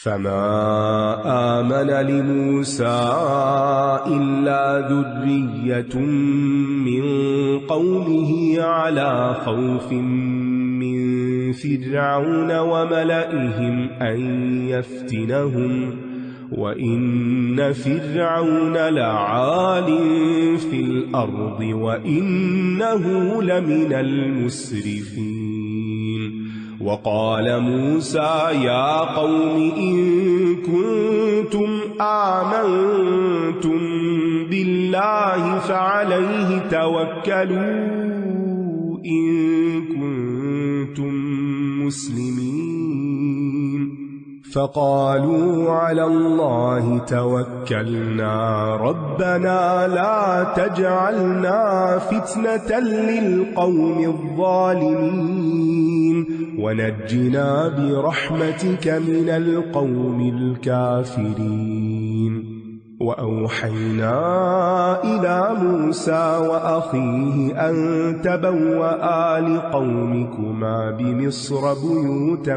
فما آمن لموسى إلا ذرية من قومه على خوف من فرعون وملئهم أن يفتنهم وإن فرعون لعال في الأرض وإنه لمن المسرفين. وقال موسى يا قوم إن كنتم آمنتم بالله فعليه توكلوا إن كنتم مسلمين. فقالوا على الله توكلنا ربنا لا تجعلنا فتنة للقوم الظالمين ونجنا برحمتك من القوم الكافرين. وأوحينا إلى موسى وأخيه أن تبوأ لقومكما بمصر بيوتا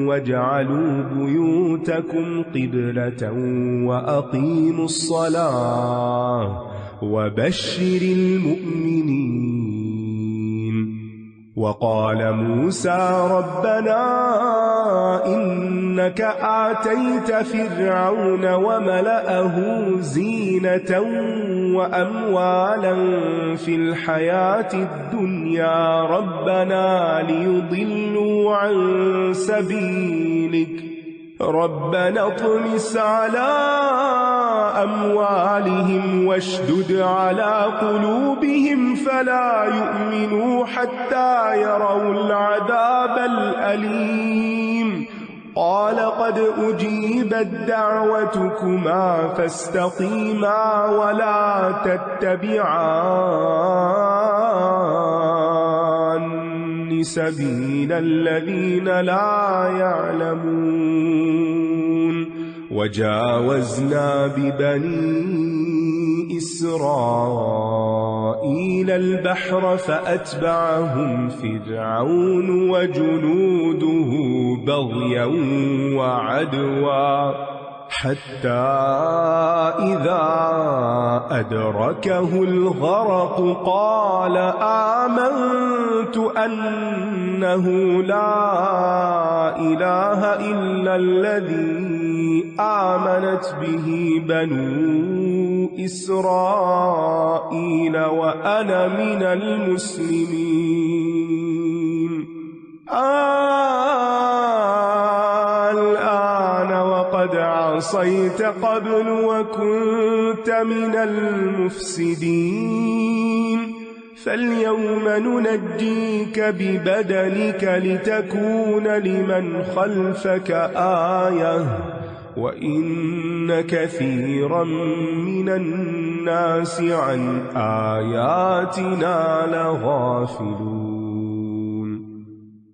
واجعلوا بيوتكم قبلة وأقيموا الصلاة وبشر المؤمنين. وقال موسى ربنا إنك آتيت فرعون وملأه زينة وأموالا في الحياة الدنيا ربنا ليضلوا عن سبيلك ربنا اطمس على أموالهم واشدد على قلوبهم فلا يؤمنوا حتى يروا العذاب الأليم. قال قد أجيبت دعوتكما فاستقيما ولا تتبعان سبيل الذين لا يعلمون. وجاوزنا ببني إسرائيل البحر فأتبعهم فرعون وجنوده بغيا وعدوا حتى إذا أدركه الغرق قال آمنت أنه لا إله إلا الذي آمنت به بنو إسرائيل وأنا من المسلمين. الآن وقد عصيت قبل وكنت من المفسدين فاليوم ننجيك ببدنك لتكون لمن خلفك آية وإن كثيرا من الناس عن آياتنا لغافلون.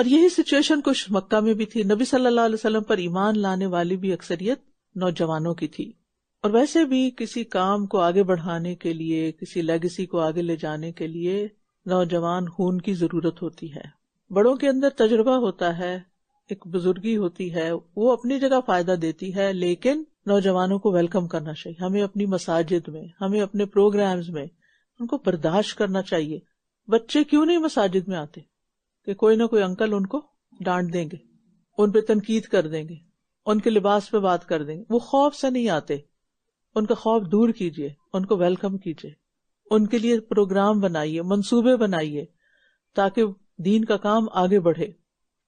اور یہی سچویشن کچھ مکہ میں بھی تھی. نبی صلی اللہ علیہ وسلم پر ایمان لانے والی بھی اکثریت نوجوانوں کی تھی. اور ویسے بھی کسی کام کو آگے بڑھانے کے لیے، کسی لیگیسی کو آگے لے جانے کے لیے نوجوان خون کی ضرورت ہوتی ہے. بڑوں کے اندر تجربہ ہوتا ہے، ایک بزرگی ہوتی ہے، وہ اپنی جگہ فائدہ دیتی ہے، لیکن نوجوانوں کو ویلکم کرنا چاہیے. ہمیں اپنی مساجد میں، ہمیں اپنے پروگرامز میں ان کو برداشت کرنا چاہیے. بچے کیوں نہیں مساجد میں آتے؟ کہ کوئی نہ کوئی انکل ان کو ڈانٹ دیں گے، ان پہ تنقید کر دیں گے، ان کے لباس پہ بات کر دیں گے. وہ خوف سے نہیں آتے. ان کا خوف دور کیجیے، ان کو ویلکم کیجیے، ان کے لیے پروگرام بنائیے، منصوبے بنائیے تاکہ دین کا کام آگے بڑھے.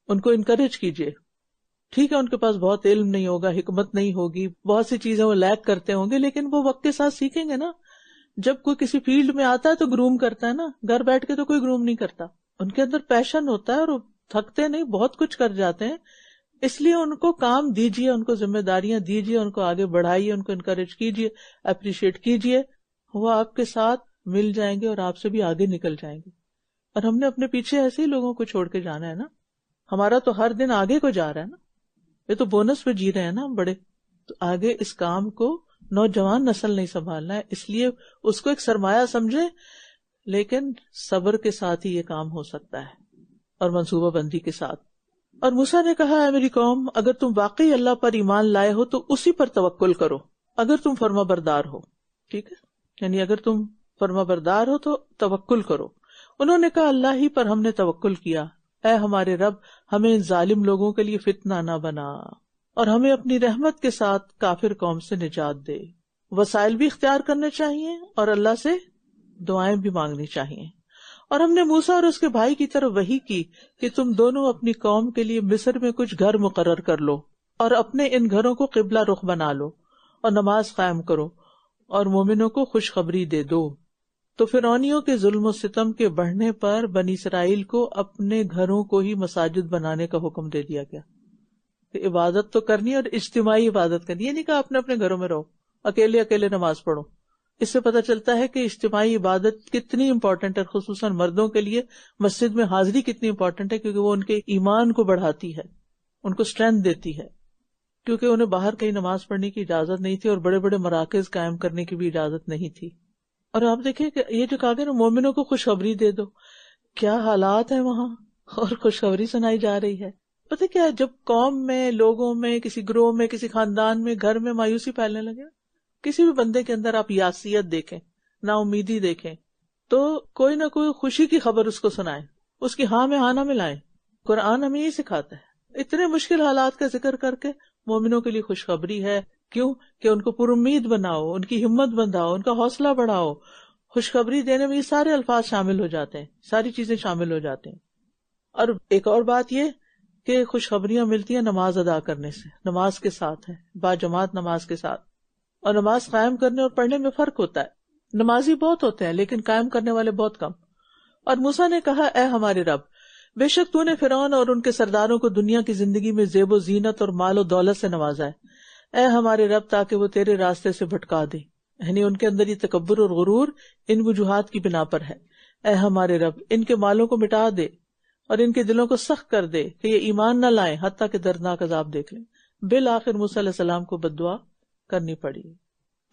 ان کو انکریج کیجیے. ٹھیک ہے ان کے پاس بہت علم نہیں ہوگا، حکمت نہیں ہوگی، بہت سی چیزیں وہ لیک کرتے ہوں گے، لیکن وہ وقت کے ساتھ سیکھیں گے نا. جب کوئی کسی فیلڈ میں آتا ہے تو گروم کرتا ہے نا، گھر بیٹھ کے تو کوئی گروم نہیں کرتا. ان کے اندر پیشن ہوتا ہے اور وہ تھکتے نہیں، بہت کچھ کر جاتے ہیں. اس لیے ان کو کام دیجیے، ان کو ذمہ داریاں دیجیے، ان کو آگے بڑھائیے، ان کو انکریج کیجیے، اپریشیٹ کیجیے. وہ آپ کے ساتھ مل جائیں گے اور آپ سے بھی آگے نکل جائیں گے. اور ہم نے اپنے پیچھے ایسے ہی لوگوں کو چھوڑ کے جانا ہے نا. ہمارا تو ہر دن آگے کو جا رہا ہے نا. یہ تو بونس پہ جی رہے ہیں نا ہم بڑے. تو آگے اس کام کو نوجوان نسل نہیں سنبھالنا ہے، اس لیے اس کو ایک سرمایہ سمجھے، لیکن صبر کے ساتھ ہی یہ کام ہو سکتا ہے اور منصوبہ بندی کے ساتھ. اور موسیٰ نے کہا، اے میری قوم، اگر تم واقعی اللہ پر ایمان لائے ہو تو اسی پر توکل کرو اگر تم فرما بردار ہو. ٹھیک ہے، یعنی اگر تم فرما بردار ہو تو توکل کرو. انہوں نے کہا، اللہ ہی پر ہم نے توکل کیا. اے ہمارے رب، ہمیں ان ظالم لوگوں کے لیے فتنہ نہ بنا اور ہمیں اپنی رحمت کے ساتھ کافر قوم سے نجات دے. وسائل بھی اختیار کرنے چاہیے اور اللہ سے دعائیں بھی مانگنی چاہیے. اور ہم نے موسیٰ اور اس کے بھائی کی طرف وحی کی کہ تم دونوں اپنی قوم کے لیے مصر میں کچھ گھر مقرر کر لو اور اپنے ان گھروں کو قبلہ رخ بنا لو اور نماز قائم کرو اور مومنوں کو خوشخبری دے دو. تو فرعونیوں کے ظلم و ستم کے بڑھنے پر بنی اسرائیل کو اپنے گھروں کو ہی مساجد بنانے کا حکم دے دیا گیا کہ عبادت تو کرنی اور اجتماعی عبادت کرنی. یہ نہیں کہا اپنے اپنے گھروں میں رہو، اکیلے اکیلے نماز پڑھو. اس سے پتہ چلتا ہے کہ اجتماعی عبادت کتنی امپورٹنٹ ہے، خصوصاً مردوں کے لیے مسجد میں حاضری کتنی امپورٹنٹ ہے، کیونکہ وہ ان کے ایمان کو بڑھاتی ہے، ان کو اسٹرینتھ دیتی ہے. کیونکہ انہیں باہر کہیں نماز پڑھنے کی اجازت نہیں تھی اور بڑے بڑے مراکز قائم کرنے کی بھی اجازت نہیں تھی. اور آپ دیکھیں کہ یہ جو کہا گیا نا، مومنوں کو خوشخبری دے دو، کیا حالات ہیں وہاں، اور خوشخبری سنائی جا رہی ہے. پتہ کیا ہے، جب قوم میں، لوگوں میں، کسی گروہ میں، کسی خاندان میں، گھر میں مایوسی پھیلنے لگے، کسی بھی بندے کے اندر آپ یاسیت دیکھیں، نا امیدی دیکھیں، تو کوئی نہ کوئی خوشی کی خبر اس کو سنائیں، اس کی ہاں میں ہاں نہ ملائیں. قرآن ہمیں یہ سکھاتا ہے. اتنے مشکل حالات کا ذکر کر کے مومنوں کے لیے خوشخبری ہے. کیوں؟ کہ ان کو پر امید بناؤ، ان کی ہمت بندھاؤ، ان کا حوصلہ بڑھاؤ. خوشخبری دینے میں یہ سارے الفاظ شامل ہو جاتے ہیں، ساری چیزیں شامل ہو جاتے ہیں. اور ایک اور بات یہ کہ خوشخبریاں ملتی ہیں نماز ادا کرنے سے، نماز کے ساتھ ہے، باجماعت نماز کے ساتھ. اور نماز قائم کرنے اور پڑھنے میں فرق ہوتا ہے. نمازی بہت ہوتے ہیں لیکن قائم کرنے والے بہت کم. اور موسیٰ نے کہا، اے ہمارے رب، بے شک تو نے فرعون اور ان کے سرداروں کو دنیا کی زندگی میں زیب و زینت اور مال و دولت سے نوازا ہے. اے ہمارے رب، تاکہ وہ تیرے راستے سے بھٹکا دے. یعنی ان کے اندر یہ تکبر اور غرور ان وجوہات کی بنا پر ہے. اے ہمارے رب، ان کے مالوں کو مٹا دے اور ان کے دلوں کو سخت کر دے کہ یہ ایمان نہ لائیں حتیٰ کہ دردناک عذاب دیکھ لیں. بالآخر موسیٰ علیہ السلام کو بد دعا کرنی پڑی.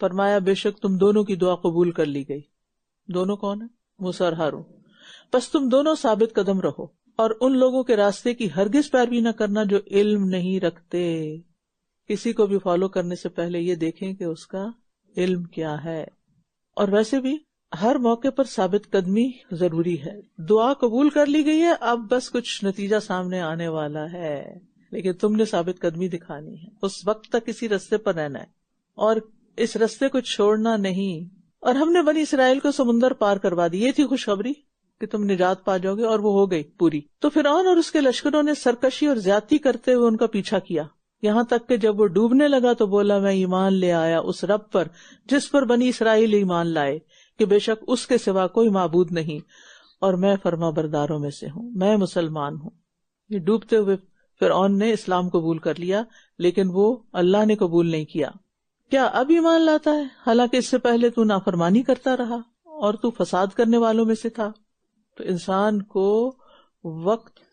فرمایا، بے شک تم دونوں کی دعا قبول کر لی گئی. دونوں کون ہیں؟ موسیٰ اور ہارون. بس تم دونوں ثابت قدم رہو اور ان لوگوں کے راستے کی ہرگز پیروی نہ کرنا جو علم نہیں رکھتے. کسی کو بھی فالو کرنے سے پہلے یہ دیکھیں کہ اس کا علم کیا ہے. اور ویسے بھی ہر موقع پر ثابت قدمی ضروری ہے. دعا قبول کر لی گئی ہے، اب بس کچھ نتیجہ سامنے آنے والا ہے، لیکن تم نے ثابت قدمی دکھانی ہے. اس وقت تک اسی رستے پر رہنا ہے اور اس رستے کو چھوڑنا نہیں. اور ہم نے بنی اسرائیل کو سمندر پار کروا دی. یہ تھی خوشخبری کہ تم نجات پا جاؤ گے، اور وہ ہو گئی پوری. تو فرعون اور اس کے لشکروں نے سرکشی اور زیادتی کرتے ہوئے ان کا پیچھا کیا، یہاں تک کہ جب وہ ڈوبنے لگا تو بولا، میں ایمان لے آیا اس رب پر جس پر بنی اسرائیل ایمان لائے، کہ بے شک اس کے سوا کوئی معبود نہیں، اور میں فرما برداروں میں سے ہوں، میں مسلمان ہوں. یہ ڈوبتے ہوئے فرعون نے اسلام قبول کر لیا، لیکن وہ اللہ نے قبول نہیں کیا. کیا اب ایمان لاتا ہے حالانکہ اس سے پہلے تو نافرمانی کرتا رہا اور تو فساد کرنے والوں میں سے تھا؟ تو انسان کو وقت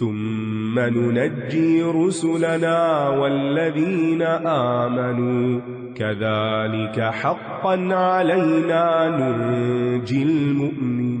ثم ننجي رسلنا والذين آمنوا كذلك حقا علينا ننجي المؤمنين।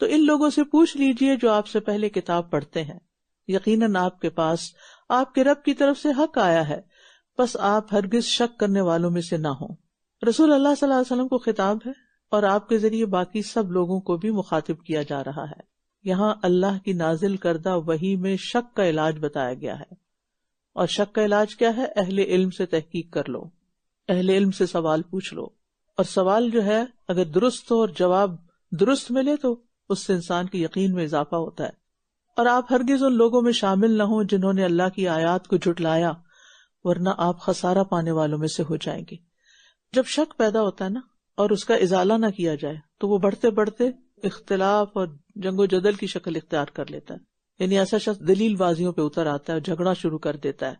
تو ان لوگوں سے پوچھ لیجئے جو آپ سے پہلے کتاب پڑھتے ہیں، یقیناً آپ کے پاس آپ کے رب کی طرف سے حق آیا ہے، بس آپ ہرگز شک کرنے والوں میں سے نہ ہوں۔ رسول اللہ صلی اللہ علیہ وسلم کو خطاب ہے اور آپ کے ذریعے باقی سب لوگوں کو بھی مخاطب کیا جا رہا ہے۔ یہاں اللہ کی نازل کردہ وحی میں شک کا علاج بتایا گیا ہے، اور شک کا علاج کیا ہے؟ اہل علم سے تحقیق کر لو، اہل علم سے سوال پوچھ لو، اور سوال جو ہے اگر درست ہو اور جواب درست ملے تو اس سے انسان کے یقین میں اضافہ ہوتا ہے۔ اور آپ ہرگز ان لوگوں میں شامل نہ ہوں جنہوں نے اللہ کی آیات کو جھٹلایا، ورنہ آپ خسارہ پانے والوں میں سے ہو جائیں گے۔ جب شک پیدا ہوتا ہے نا اور اس کا ازالہ نہ کیا جائے تو وہ بڑھتے بڑھتے اختلاف اور جنگ و جدل کی شکل اختیار کر لیتا ہے، یعنی ایسا شخص دلیل بازیوں پہ اتر آتا ہے، جھگڑا شروع کر دیتا ہے،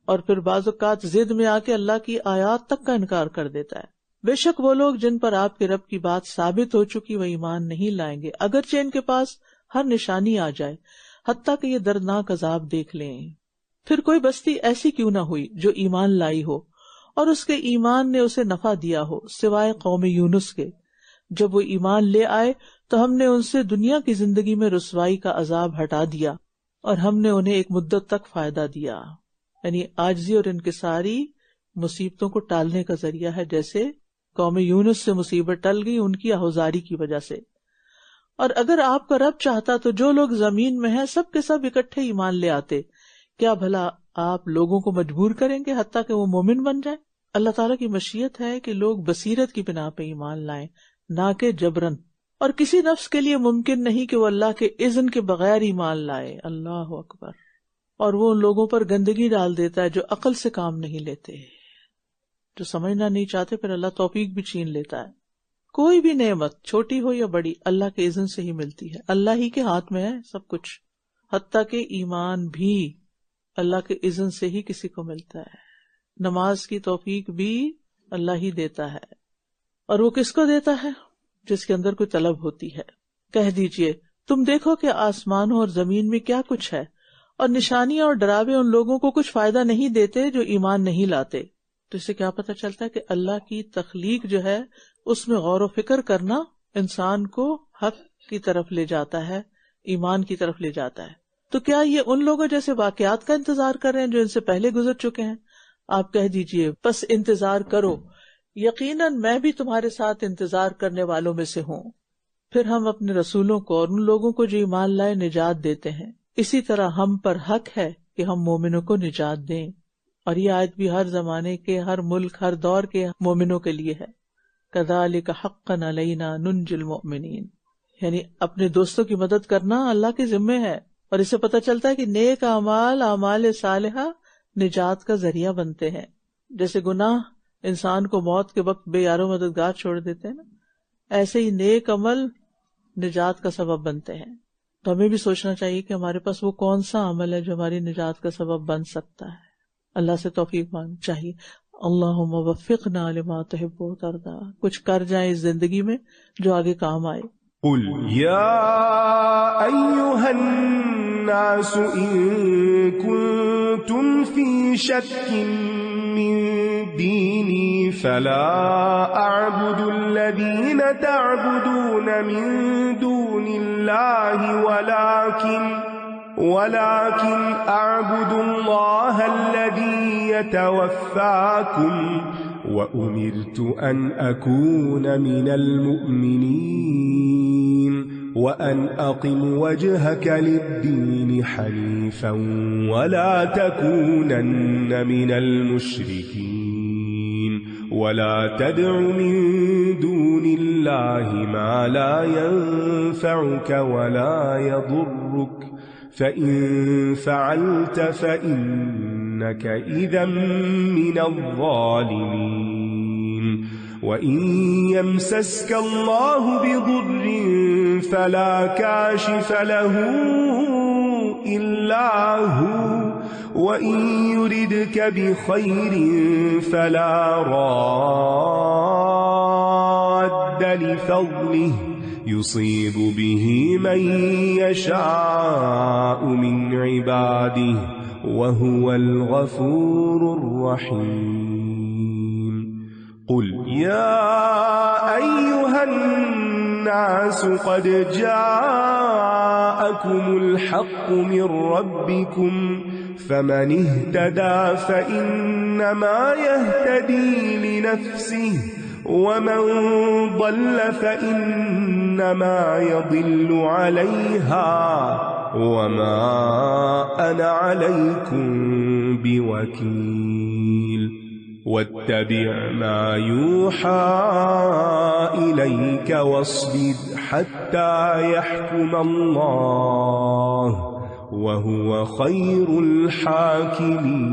اور پھر بعض اوقات ضد میں آ کے اللہ کی آیات تک کا انکار کر دیتا ہے۔ بے شک وہ لوگ جن پر آپ کے رب کی بات ثابت ہو چکی وہ ایمان نہیں لائیں گے، اگرچہ ان کے پاس ہر نشانی آ جائے، حتیٰ کہ یہ دردناک عذاب دیکھ لیں۔ پھر کوئی بستی ایسی کیوں نہ ہوئی جو ایمان لائی ہو اور اس کے ایمان نے اسے نفع دیا ہو، سوائے قوم یونس کے۔ جب وہ ایمان لے آئے تو ہم نے ان سے دنیا کی زندگی میں رسوائی کا عذاب ہٹا دیا اور ہم نے انہیں ایک مدت تک فائدہ دیا، یعنی عاجزی اور انکساری مصیبتوں کو ٹالنے کا ذریعہ ہے، جیسے قوم یونس سے مصیبت ٹل گئی ان کی آہوزاری کی وجہ سے۔ اور اگر آپ کا رب چاہتا تو جو لوگ زمین میں ہیں سب کے سب اکٹھے ایمان لے آتے، کیا بھلا آپ لوگوں کو مجبور کریں گے حتیٰ کہ وہ مومن بن جائیں؟ اللہ تعالیٰ کی مشیت ہے کہ لوگ بصیرت کی بنا پہ ایمان لائیں، نہ کہ جبرن، اور کسی نفس کے لیے ممکن نہیں کہ وہ اللہ کے اذن کے بغیر ایمان لائے۔ اللہ اکبر۔ اور وہ ان لوگوں پر گندگی ڈال دیتا ہے جو عقل سے کام نہیں لیتے، جو سمجھنا نہیں چاہتے، پھر اللہ توفیق بھی چھین لیتا ہے۔ کوئی بھی نعمت چھوٹی ہو یا بڑی اللہ کے اذن سے ہی ملتی ہے، اللہ ہی کے ہاتھ میں ہے سب کچھ، حتیٰ کہ ایمان بھی اللہ کے اذن سے ہی کسی کو ملتا ہے۔ نماز کی توفیق بھی اللہ ہی دیتا ہے، اور وہ کس کو دیتا ہے؟ جس کے اندر کوئی طلب ہوتی ہے۔ کہہ دیجئے تم دیکھو کہ آسمانوں اور زمین میں کیا کچھ ہے، اور نشانیاں اور ڈراوے ان لوگوں کو کچھ فائدہ نہیں دیتے جو ایمان نہیں لاتے۔ تو اس سے کیا پتہ چلتا ہے کہ اللہ کی تخلیق جو ہے اس میں غور و فکر کرنا انسان کو حق کی طرف لے جاتا ہے، ایمان کی طرف لے جاتا ہے۔ تو کیا یہ ان لوگوں جیسے واقعات کا انتظار کر رہے ہیں جو ان سے پہلے گزر چکے ہیں؟ آپ کہہ دیجئے بس انتظار کرو، یقیناً میں بھی تمہارے ساتھ انتظار کرنے والوں میں سے ہوں۔ پھر ہم اپنے رسولوں کو اور ان لوگوں کو جو ایمان لائے نجات دیتے ہیں، اسی طرح ہم پر حق ہے کہ ہم مومنوں کو نجات دیں۔ اور یہ آیت بھی ہر زمانے کے، ہر ملک، ہر دور کے مومنوں کے لیے ہے۔ کذالک حقا علینا ننجی المؤمنین، یعنی اپنے دوستوں کی مدد کرنا اللہ کے ذمے ہے۔ اور اس سے پتہ چلتا ہے کہ نیک اعمال، اعمال صالحہ نجات کا ذریعہ بنتے ہیں۔ جیسے گناہ انسان کو موت کے وقت بے یار و مددگار چھوڑ دیتے ہیں نا، ایسے ہی نیک عمل نجات کا سبب بنتے ہیں۔ تو ہمیں بھی سوچنا چاہیے کہ ہمارے پاس وہ کون سا عمل ہے جو ہماری نجات کا سبب بن سکتا ہے۔ اللہ سے توفیق مانگنی چاہیے۔ اللہم وفقنا لما تحب و ترضی، کچھ کر جائیں اس زندگی میں جو آگے کام آئے۔ قل یا ایہا الناس ان کنتم فی شک من دینی فلا اعبد الذین تعبدون من دون اللہ ولكن أعبد الله الذي يتوفاكم وأمرت أن أكون من المؤمنين وأن أقم وجهك للدين حنيفا ولا تكونن من المشركين ولا تدع من دون الله ما لا ينفعك ولا يضرك فإن فعلت فإنك إذا من الظالمين وإن يمسسك الله بضر فلا كاشف له إلا هو وإن يردك بخير فلا راد لفضله يصيب به من يشاء من عباده وهو الغفور الرحيم قل يا أيها الناس قد جاءكم الحق من ربكم فمن اهتدى فإنما يهتدي لنفسه ومن ضل فإنما يضل عليها وما أنا عليكم بوكيل واتبع ما يوحى إليك واصبر حتى يحكم الله وهو خير الحاكمين۔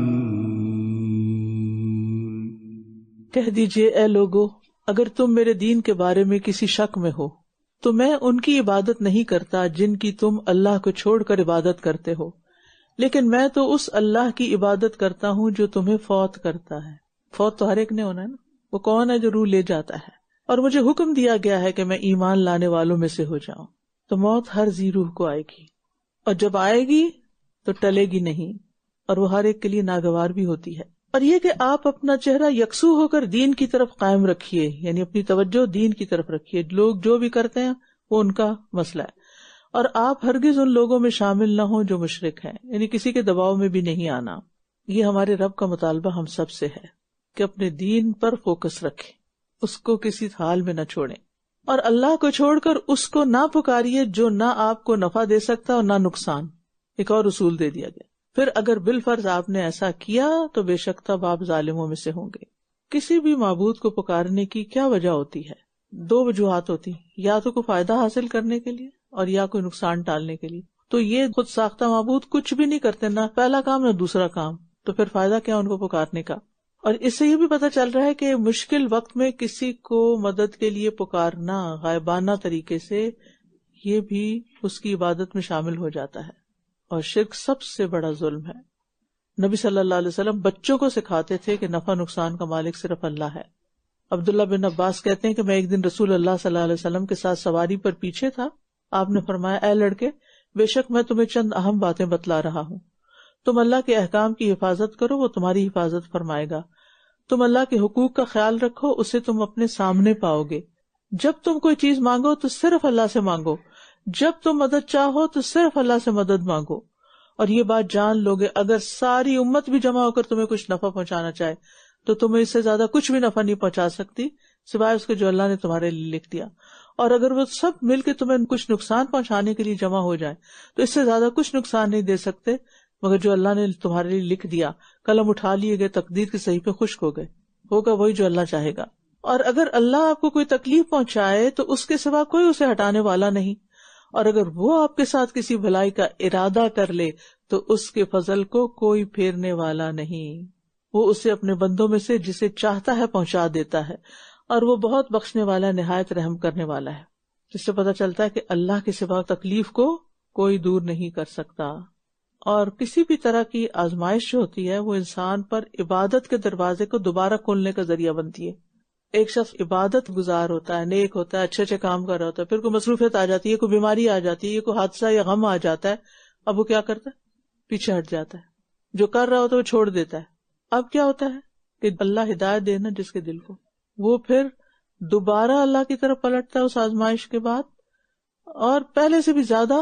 کہہ دیجئے اے لوگو، اگر تم میرے دین کے بارے میں کسی شک میں ہو تو میں ان کی عبادت نہیں کرتا جن کی تم اللہ کو چھوڑ کر عبادت کرتے ہو، لیکن میں تو اس اللہ کی عبادت کرتا ہوں جو تمہیں فوت کرتا ہے۔ فوت تو ہر ایک نے ہونا ہے نا، وہ کون ہے جو روح لے جاتا ہے، اور مجھے حکم دیا گیا ہے کہ میں ایمان لانے والوں میں سے ہو جاؤں۔ تو موت ہر ذی روح کو آئے گی، اور جب آئے گی تو ٹلے گی نہیں، اور وہ ہر ایک کے لیے ناگوار بھی ہوتی ہے۔ اور یہ کہ آپ اپنا چہرہ یکسو ہو کر دین کی طرف قائم رکھیے، یعنی اپنی توجہ دین کی طرف رکھیے، لوگ جو بھی کرتے ہیں وہ ان کا مسئلہ ہے، اور آپ ہرگز ان لوگوں میں شامل نہ ہوں جو مشرک ہیں، یعنی کسی کے دباؤ میں بھی نہیں آنا۔ یہ ہمارے رب کا مطالبہ ہم سب سے ہے کہ اپنے دین پر فوکس رکھیں، اس کو کسی حال میں نہ چھوڑیں، اور اللہ کو چھوڑ کر اس کو نہ پکاریے جو نہ آپ کو نفع دے سکتا اور نہ نقصان۔ ایک اور اصول دے دیا گیا، پھر اگر بالفرض آپ نے ایسا کیا تو بے شک تب آپ ظالموں میں سے ہوں گے۔ کسی بھی معبود کو پکارنے کی کیا وجہ ہوتی ہے؟ دو وجوہات ہوتی ہیں، یا تو کوئی فائدہ حاصل کرنے کے لیے اور یا کوئی نقصان ٹالنے کے لیے۔ تو یہ خود ساختہ معبود کچھ بھی نہیں کرتے، نہ پہلا کام نہ دوسرا کام، تو پھر فائدہ کیا ان کو پکارنے کا؟ اور اس سے یہ بھی پتہ چل رہا ہے کہ مشکل وقت میں کسی کو مدد کے لیے پکارنا غائبانہ طریقے سے، یہ بھی اس کی عبادت میں شامل ہو جاتا ہے، اور شرک سب سے بڑا ظلم ہے۔ نبی صلی اللہ علیہ وسلم بچوں کو سکھاتے تھے کہ نفع نقصان کا مالک صرف اللہ ہے۔ عبداللہ بن عباس کہتے ہیں کہ میں ایک دن رسول اللہ صلی اللہ علیہ وسلم کے ساتھ سواری پر پیچھے تھا، آپ نے فرمایا اے لڑکے، بے شک میں تمہیں چند اہم باتیں بتلا رہا ہوں، تم اللہ کے احکام کی حفاظت کرو، وہ تمہاری حفاظت فرمائے گا، تم اللہ کے حقوق کا خیال رکھو، اسے تم اپنے سامنے پاؤ گے، جب تم کوئی چیز مانگو تو صرف اللہ سے مانگو، جب تم مدد چاہو تو صرف اللہ سے مدد مانگو، اور یہ بات جان لوگے اگر ساری امت بھی جمع ہو کر تمہیں کچھ نفع پہنچانا چاہے تو تمہیں اس سے زیادہ کچھ بھی نفع نہیں پہنچا سکتی سوائے اس کے جو اللہ نے تمہارے لیے لکھ دیا، اور اگر وہ سب مل کے تمہیں کچھ نقصان پہنچانے کے لیے جمع ہو جائے تو اس سے زیادہ کچھ نقصان نہیں دے سکتے مگر جو اللہ نے تمہارے لیے لکھ دیا۔ قلم اٹھا لیے گئے، تقدیر کی صحیح پہ خشک ہو گئے، ہوگا وہی جو اللہ چاہے گا۔ اور اگر اللہ آپ کو کوئی تکلیف پہنچائے تو اس کے سوا کوئی اسے ہٹانے والا نہیں، اور اگر وہ آپ کے ساتھ کسی بھلائی کا ارادہ کر لے تو اس کے فضل کو کوئی پھیرنے والا نہیں، وہ اسے اپنے بندوں میں سے جسے چاہتا ہے پہنچا دیتا ہے، اور وہ بہت بخشنے والا، نہایت رحم کرنے والا ہے۔ جس سے پتہ چلتا ہے کہ اللہ کے سوا تکلیف کو کوئی دور نہیں کر سکتا۔ اور کسی بھی طرح کی آزمائش جو ہوتی ہے وہ انسان پر عبادت کے دروازے کو دوبارہ کھولنے کا ذریعہ بنتی ہے۔ ایک شخص عبادت گزار ہوتا ہے، نیک ہوتا ہے، اچھے اچھے کام کر رہا ہوتا ہے، پھر کوئی مصروفیت آ جاتی ہے، کوئی بیماری آ جاتی ہے، کوئی حادثہ یا غم آ جاتا ہے، اب وہ کیا کرتا ہے؟ پیچھے ہٹ جاتا ہے، جو کر رہا ہوتا ہے وہ چھوڑ دیتا ہے۔ اب کیا ہوتا ہے کہ اللہ ہدایت دینا جس کے دل کو، وہ پھر دوبارہ اللہ کی طرف پلٹتا ہے اس آزمائش کے بعد، اور پہلے سے بھی زیادہ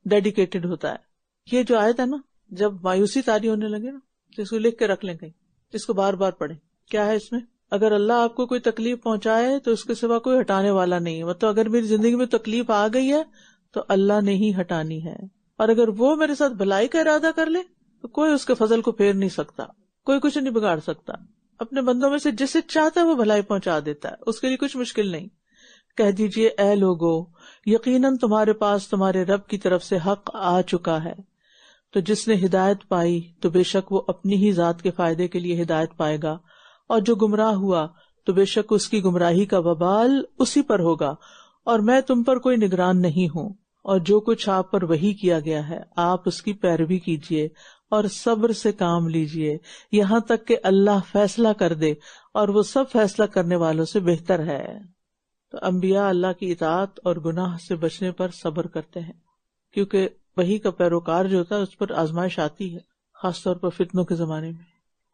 ڈیڈیکیٹڈ ہوتا ہے۔ یہ جو آیت ہے نا، جب مایوسی طاری ہونے لگے نا تو اس کو لکھ کے رکھ لیں کہیں، اس کو بار بار پڑھیں۔ کیا ہے اس میں؟ اگر اللہ آپ کو کوئی تکلیف پہنچائے تو اس کے سوا کوئی ہٹانے والا نہیں ہے، مطلب اگر میری زندگی میں تکلیف آ گئی ہے تو اللہ نے ہی ہٹانی ہے، اور اگر وہ میرے ساتھ بھلائی کا ارادہ کر لے تو کوئی اس کے فضل کو پھیر نہیں سکتا، کوئی کچھ نہیں بگاڑ سکتا۔ اپنے بندوں میں سے جسے چاہتا ہے وہ بھلائی پہنچا دیتا ہے، اس کے لیے کچھ مشکل نہیں۔ کہہ دیجئے اے لوگو، یقیناً تمہارے پاس تمہارے رب کی طرف سے حق آ چکا ہے، تو جس نے ہدایت پائی تو بے شک وہ اپنی ہی ذات کے فائدے کے لیے ہدایت پائے گا، اور جو گمراہ ہوا تو بے شک اس کی گمراہی کا وبال اسی پر ہوگا، اور میں تم پر کوئی نگران نہیں ہوں۔ اور جو کچھ آپ پر وحی کیا گیا ہے آپ اس کی پیروی کیجیے اور صبر سے کام لیجیے یہاں تک کہ اللہ فیصلہ کر دے، اور وہ سب فیصلہ کرنے والوں سے بہتر ہے۔ تو انبیاء اللہ کی اطاعت اور گناہ سے بچنے پر صبر کرتے ہیں، کیونکہ وحی کا پیروکار جو ہوتا ہے اس پر آزمائش آتی ہے، خاص طور پر فتنوں کے زمانے میں۔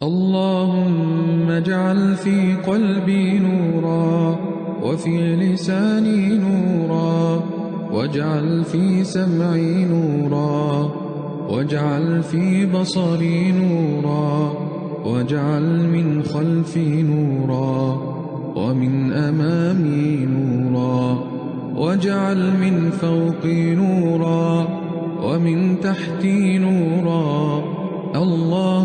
اللهم اجعل في قلبي نورا وفي لساني نورا واجعل في سمعي نورا واجعل في بصري نورا واجعل من خلفي نورا ومن أمامي نورا واجعل من فوقي نورا ومن تحتي نورا. الله